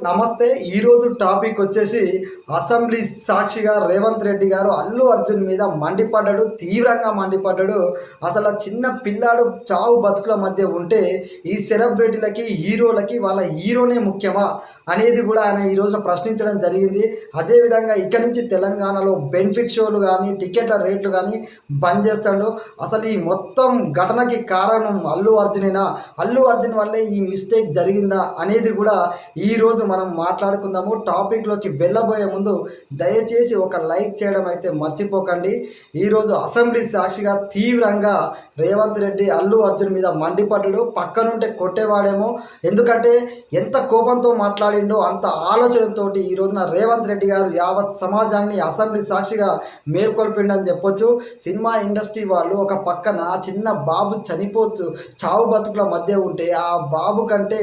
నమస్తే. ఈరోజు టాపిక్ వచ్చేసి అసెంబ్లీ సాక్షిగా రేవంత్ రెడ్డి గారు అల్లు అర్జున్ మీద మండిపడ్డాడు, తీవ్రంగా మండిపడ్డాడు. అసలు ఆ చిన్న పిల్లాడు చావు బతుకుల మధ్య ఉంటే ఈ సెలబ్రిటీలకి, హీరోలకి వాళ్ళ హీరోనే ముఖ్యమా అనేది కూడా ఆయన ఈరోజు ప్రశ్నించడం జరిగింది. అదేవిధంగా ఇక నుంచి తెలంగాణలో బెనిఫిట్ షోలు కానీ, టికెట్ల రేట్లు కానీ బంద్ చేస్తాడు. అసలు ఈ మొత్తం ఘటనకి కారణం అల్లు అర్జునేనా, అల్లు అర్జున్ వల్లే ఈ మిస్టేక్ జరిగిందా అనేది కూడా ఈరోజు మనం మాట్లాడుకుందాము. టాపిక్లోకి వెళ్ళబోయే ముందు దయచేసి ఒక లైక్ చేయడం అయితే మర్చిపోకండి. ఈరోజు అసెంబ్లీ సాక్షిగా తీవ్రంగా రేవంత్ రెడ్డి అల్లు అర్జున్ మీద మండిపడ్డాడు. పక్కనుంటే కొట్టేవాడేమో, ఎందుకంటే ఎంత కోపంతో మాట్లాడిండో అంత ఆలోచనతోటి ఈ రోజున రేవంత్ రెడ్డి గారు యావత్ సమాజాన్ని అసెంబ్లీ సాక్షిగా మేల్కొల్పిండని చెప్పొచ్చు. సినిమా ఇండస్ట్రీ వాళ్ళు ఒక పక్కన చిన్న బాబు చనిపోతూ చావు బతుకుల మధ్య ఉంటే ఆ బాబు కంటే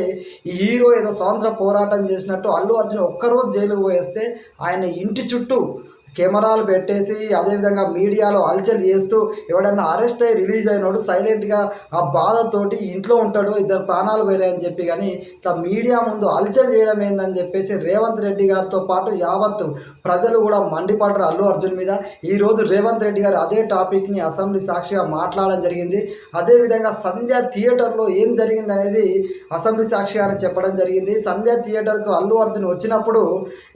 ఈ హీరో ఏదో స్వాతంత్ర పోరాటం చేసినట్టు అల్లు అర్జున్ ఒక్కరోజు జైలుకు పోయేస్తే ఆయన ఇంటి చుట్టూ కెమెరాలు పెట్టేసి అదేవిధంగా మీడియాలో హల్చల్ చేస్తూ ఎవడన్నా అరెస్ట్ అయ్యి రిలీజ్ అయినాడు సైలెంట్గా ఆ బాధతోటి ఇంట్లో ఉంటాడు, ఇద్దరు ప్రాణాలు పోయాయని చెప్పి. కానీ ఇట్లా మీడియా ముందు హల్చల్ చేయడం ఏందని చెప్పేసి రేవంత్ రెడ్డి గారితో పాటు యావత్ ప్రజలు కూడా మండిపడ్డారు అల్లు అర్జున్ మీద. ఈరోజు రేవంత్ రెడ్డి గారు అదే టాపిక్ని అసెంబ్లీ సాక్షిగా మాట్లాడడం జరిగింది. అదేవిధంగా సంధ్య థియేటర్లో ఏం జరిగింది అనేది అసెంబ్లీ సాక్షిగా చెప్పడం జరిగింది. సంధ్య థియేటర్కు అల్లు అర్జున్ వచ్చినప్పుడు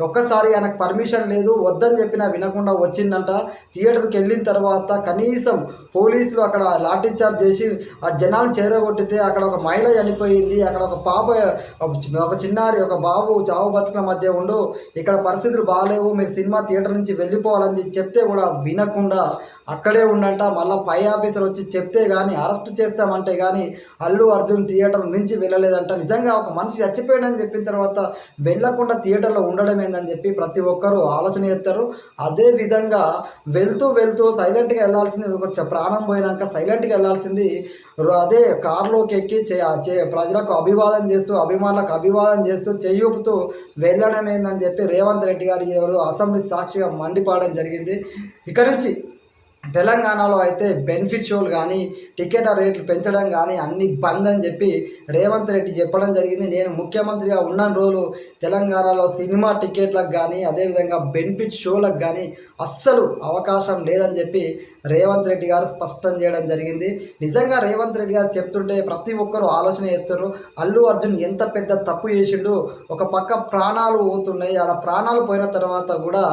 ఒక్కసారి ఆయనకు పర్మిషన్ లేదు, వద్దని చెప్పిన వినకుండా వచ్చిందంట. థియేటర్కి వెళ్ళిన తర్వాత కనీసం పోలీసులు అక్కడ లాఠీ చార్జ్ చేసి ఆ జనాలు చేరగొట్టితే అక్కడ ఒక మహిళ చనిపోయింది, అక్కడ ఒక పాప, ఒక చిన్నారి, ఒక బాబు చావు బతుకుల మధ్య ఉండు, ఇక్కడ పరిస్థితులు బాగాలేవు, మీరు సినిమా థియేటర్ నుంచి వెళ్ళిపోవాలని చెప్తే కూడా వినకుండా అక్కడే ఉండంట. మళ్ళీ పై ఆఫీసర్ వచ్చి చెప్తే కానీ అరెస్ట్ చేస్తామంటే కానీ అల్లు అర్జున్ థియేటర్ నుంచి వెళ్ళలేదంట. నిజంగా ఒక మనిషి చచ్చిపోయాడని చెప్పిన తర్వాత వెళ్ళకుండా థియేటర్లో ఉండడం ఏందని చెప్పి ప్రతి ఒక్కరూ ఆలోచన చేస్తారు. అదేవిధంగా వెళ్తూ వెళ్తూ సైలెంట్గా వెళ్ళాల్సింది, ఒక ప్రాణం పోయినాక సైలెంట్గా వెళ్ళాల్సింది అదే కారులోకి ఎక్కి ప్రజలకు అభివాదం చేస్తూ, అభిమానులకు అభివాదం చేస్తూ, చెయ్యూపుతూ వెళ్ళడం ఏందని చెప్పి రేవంత్ రెడ్డి గారు ఈరోజు అసెంబ్లీ సాక్షిగా మండిపడడం జరిగింది. ఇక నుంచి తెలంగాణలో అయితే బెనిఫిట్ షోలు కానీ, టికెట్ రేట్లు పెంచడం కానీ అన్నీ బంద్ అని చెప్పి రేవంత్ రెడ్డి చెప్పడం జరిగింది. నేను ముఖ్యమంత్రిగా ఉన్న రోజులు తెలంగాణలో సినిమా టికెట్లకు కానీ, అదేవిధంగా బెనిఫిట్ షోలకు కానీ అస్సలు అవకాశం లేదని చెప్పి రేవంత్ రెడ్డి గారు స్పష్టం చేయడం జరిగింది. నిజంగా రేవంత్ రెడ్డి గారు చెప్తుంటే ప్రతి ఒక్కరూ ఆలోచన చేస్తారు, అల్లు అర్జున్ ఎంత పెద్ద తప్పు చేసిండు. ఒక పక్క ప్రాణాలు పోతున్నాయి, ఆడ ప్రాణాలు పోయిన తర్వాత కూడా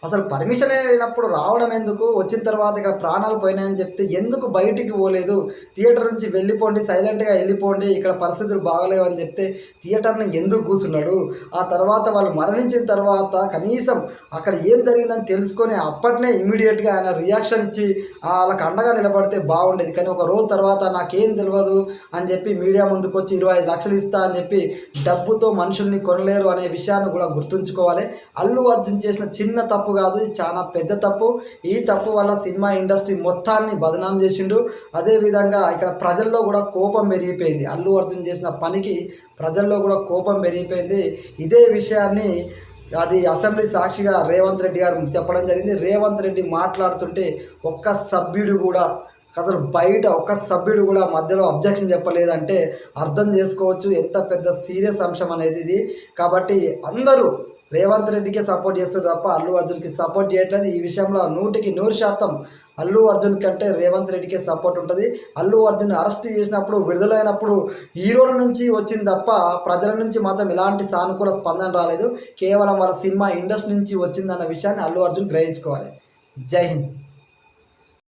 అసలు పర్మిషన్ లేనప్పుడు రావడం ఎందుకు, వచ్చిన తర్వాత ఇక్కడ ప్రాణాలు పోయినాయని చెప్తే ఎందుకు బయటికి పోలేదు, థియేటర్ నుంచి వెళ్ళిపోండి, సైలెంట్గా వెళ్ళిపోండి, ఇక్కడ పరిస్థితులు బాగలేవని చెప్తే థియేటర్ని ఎందుకు కూర్చున్నాడు. ఆ తర్వాత వాళ్ళు మరణించిన తర్వాత కనీసం అక్కడ ఏం జరిగిందని తెలుసుకొని అప్పటినే ఇమీడియట్గా ఆయన రియాక్షన్ ఇచ్చి వాళ్ళకి అండగా నిలబడితే బాగుండేది. కానీ ఒక రోజు తర్వాత నాకేం తెలియదు అని చెప్పి మీడియా ముందుకు వచ్చి 25 లక్షలు ఇస్తా అని చెప్పి డబ్బుతో మనుషుల్ని కొనలేరు అనే విషయాన్ని కూడా గుర్తుంచుకోవాలి. అల్లు అర్జున్ చేసిన చిన్న తప్పు కాదు, ఇది చాలా పెద్ద తప్పు. ఈ తప్పు వల్ల సినిమా ఇండస్ట్రీ మొత్తాన్ని బదనాం చేసిండు. అదేవిధంగా ఇక్కడ ప్రజల్లో కూడా కోపం పెరిగిపోయింది. అల్లు అర్జున్ చేసిన పనికి ప్రజల్లో కూడా కోపం పెరిగిపోయింది. ఇదే విషయాన్ని అది అసెంబ్లీ సాక్షిగా రేవంత్ రెడ్డి గారు చెప్పడం జరిగింది. రేవంత్ రెడ్డి మాట్లాడుతుంటే ఒక్క సభ్యుడు కూడా, అసలు బయట ఒక్క సభ్యుడు కూడా మధ్యలో అబ్జెక్షన్ చెప్పలేదంటే అర్థం చేసుకోవచ్చు ఎంత పెద్ద సీరియస్ అంశం అనేది ఇది. కాబట్టి అందరూ రేవంత్ రెడ్డికే సపోర్ట్ చేస్తారు తప్ప అల్లు అర్జున్కి సపోర్ట్ చేయట్లేదు. ఈ విషయంలో 100% అల్లు అర్జున్ కంటే రేవంత్ రెడ్డికే సపోర్ట్ ఉంటుంది. అల్లు అర్జున్ అరెస్ట్ చేసినప్పుడు, విడుదలైనప్పుడు హీరోల నుంచి వచ్చింది తప్ప ప్రజల నుంచి మాత్రం ఎలాంటి సానుకూల స్పందన రాలేదు. కేవలం వాళ్ళ సినిమా ఇండస్ట్రీ నుంచి వచ్చిందన్న విషయాన్ని అల్లు అర్జున్ గ్రహించుకోవాలి. జై హింద్.